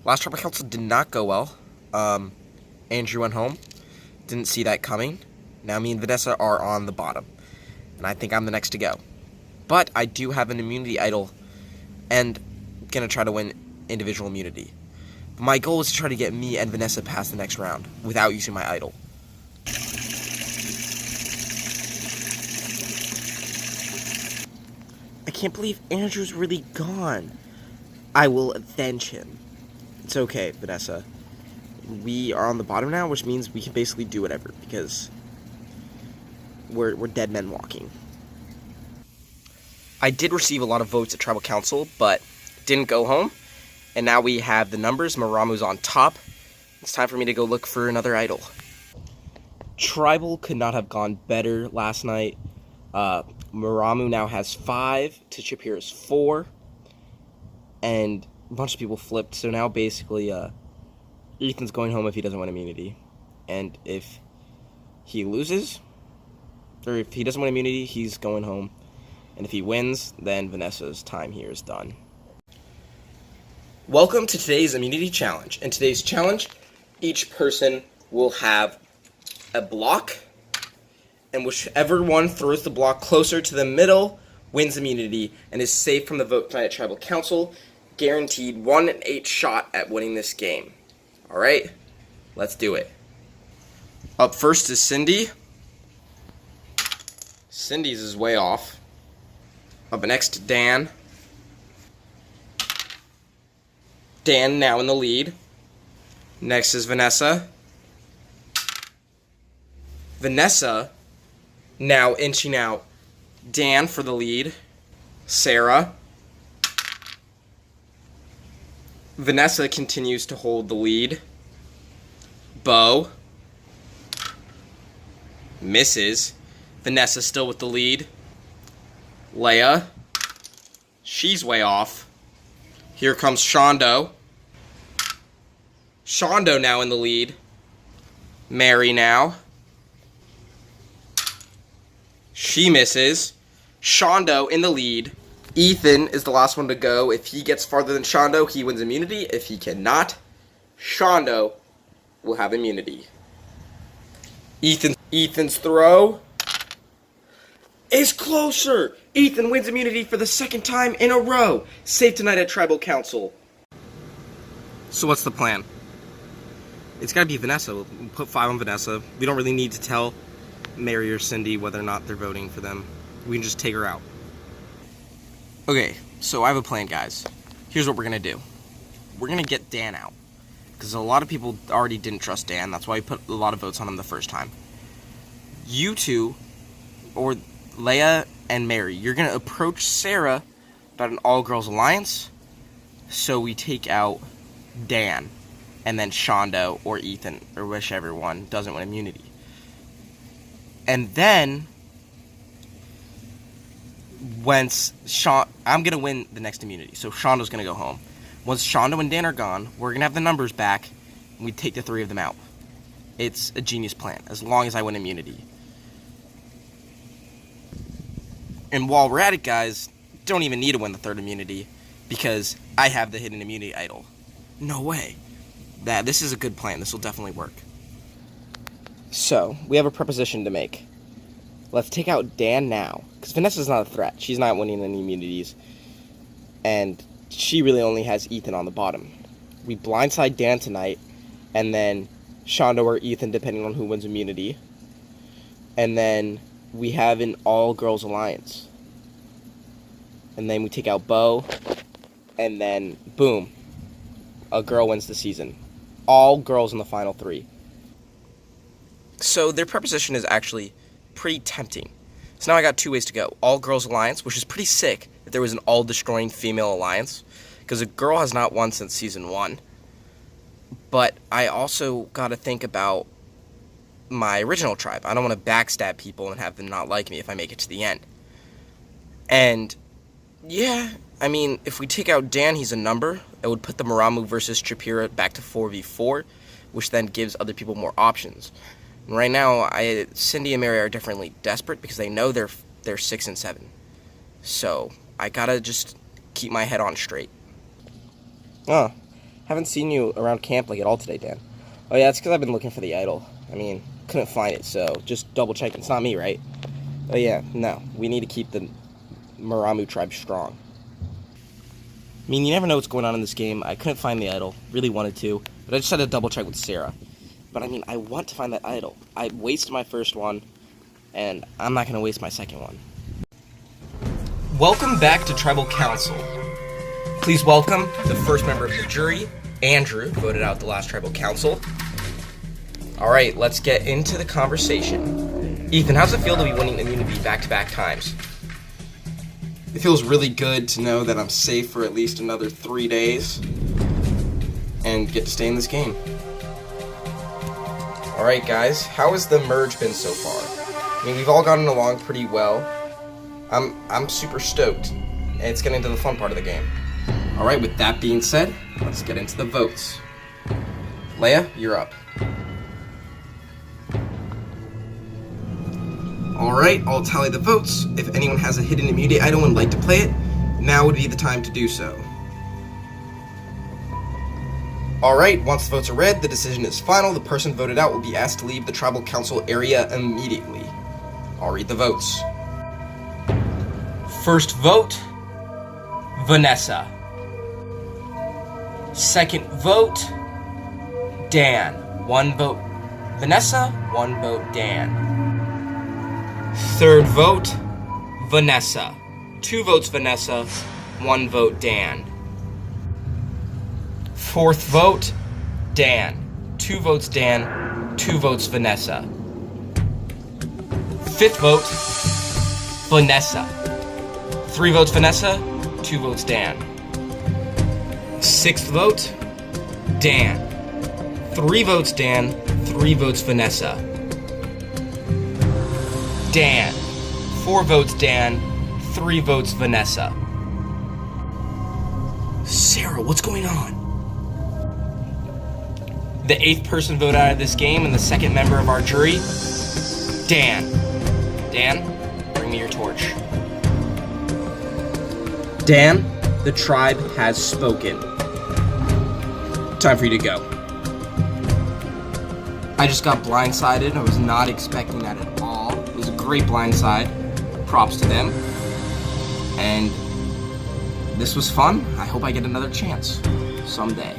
Last tribal council did not go well. Andrew went home. Didn't see that coming. Now me and Vanessa are on the bottom. And I think I'm the next to go. But I do have an immunity idol. And gonna try to win individual immunity. But my goal is to try to get me and Vanessa past the next round without using my idol. I can't believe Andrew's really gone. I will avenge him. It's okay, Vanessa. We are on the bottom now, which means we can basically do whatever, because we're dead men walking. I did receive a lot of votes at Tribal Council, but didn't go home. And now we have the numbers. Maramu's on top. It's time for me to go look for another idol. Tribal could not have gone better last night. Maramu now has 5 to Chapira's 4. And a bunch of people flipped, so now basically Ethan's going home if he doesn't win immunity. And if he loses, or if he doesn't win immunity, he's going home. And if he wins, then Vanessa's time here is done. Welcome to today's immunity challenge. In today's challenge, each person will have a block, and whichever one throws the block closer to the middle wins immunity and is safe from the vote tonight at Tribal Council. Guaranteed 1 in 8 shot at winning this game. Alright, let's do it. Up first is Cindy. Cindy's is way off. Up next, Dan. Dan now in the lead. Next is Vanessa. Vanessa now inching out Dan for the lead. Sarah. Vanessa continues to hold the lead. Bo. Misses. Vanessa still with the lead. Leia. She's way off. Here comes Shondo. Shondo now in the lead. Mary now. She misses. Shondo in the lead. Ethan is the last one to go. If he gets farther than Shondo, he wins immunity. If he cannot, Shondo will have immunity. Ethan's throw is closer. Ethan wins immunity for the 2nd time in a row. Safe tonight at Tribal Council. So what's the plan? It's gotta be Vanessa. We'll put 5 on Vanessa. We don't really need to tell Mary or Cindy whether or not they're voting for them. We can just take her out. Okay, so I have a plan, guys. Here's what we're gonna do. We're gonna get Dan out, because a lot of people already didn't trust Dan. That's why we put a lot of votes on him the first time. You two, or Leia and Mary, you're gonna approach Sarah about an all-girls alliance, so we take out Dan, and then Shondo or Ethan, or whichever one doesn't win immunity. And then, once I'm going to win the next immunity, so Shondo's going to go home. Once Shondo and Dan are gone, we're going to have the numbers back, and we take the 3 of them out. It's a genius plan, as long as I win immunity. And while we're at it, guys, don't even need to win the 3rd immunity, because I have the hidden immunity idol. No way. This is a good plan. This will definitely work. So, we have a proposition to make. Let's take out Dan now, because Vanessa's not a threat. She's not winning any immunities, and she really only has Ethan on the bottom. We blindside Dan tonight, and then Shondo or Ethan, depending on who wins immunity. And then we have an all-girls alliance. And then we take out Bo, and then, boom, a girl wins the season. All girls in the final 3. So their proposition is actually pretty tempting. So now I got 2 ways to go. All-girls alliance, which is pretty sick if there was an all-destroying female alliance, because a girl has not won since season 1. But I also got to think about my original tribe. I don't want to backstab people and have them not like me if I make it to the end. And, yeah, I mean, if we take out Dan, he's a number. It would put the Maramu versus Chapira back to 4v4, which then gives other people more options. And right now, Cindy and Mary are definitely desperate because they know they're 6 and 7. So I gotta just keep my head on straight. Oh, Haven't seen you around camp like at all today, Dan. Oh yeah, it's because I've been looking for the idol. I mean, couldn't find it, so just double check. It's not me, right? Oh yeah, no. We need to keep the Maramu tribe strong. I mean, you never know what's going on in this game. I couldn't find the idol. Really wanted to, but I just had to double check with Sarah. But I mean, I want to find that idol. I wasted my first one, and I'm not going to waste my second one. Welcome back to Tribal Council. Please welcome the first member of the jury, Andrew, voted out at the last Tribal Council. Alright, let's get into the conversation. Ethan, how's it feel to be winning immunity back-to-back times? It feels really good to know that I'm safe for at least another 3 days and get to stay in this game. Alright guys, how has the merge been so far? I mean, we've all gotten along pretty well. I'm super stoked, and it's getting to the fun part of the game. Alright, with that being said, let's get into the votes. Leia, you're up. Alright, I'll tally the votes. If anyone has a hidden immunity idol and would like to play it, now would be the time to do so. Alright, once the votes are read, the decision is final. The person voted out will be asked to leave the Tribal Council area immediately. I'll read the votes. First vote, Vanessa. Second vote, Dan. 1 vote Vanessa, 1 vote Dan. Third vote, Vanessa. 2 votes Vanessa, 1 vote Dan. Fourth vote, Dan. 2 votes Dan, 2 votes Vanessa. Fifth vote, Vanessa. 3 votes Vanessa, 2 votes Dan. Sixth vote, Dan. 3 votes Dan, 3 votes Vanessa. Dan. 4 votes Dan, 3 votes Vanessa. Sarah, what's going on? The 8th person voted out of this game and the 2nd member of our jury, Dan. Dan, bring me your torch. Dan, the tribe has spoken. Time for you to go. I just got blindsided. I was not expecting that at all. It was a great blindside. Props to them. And this was fun. I hope I get another chance someday.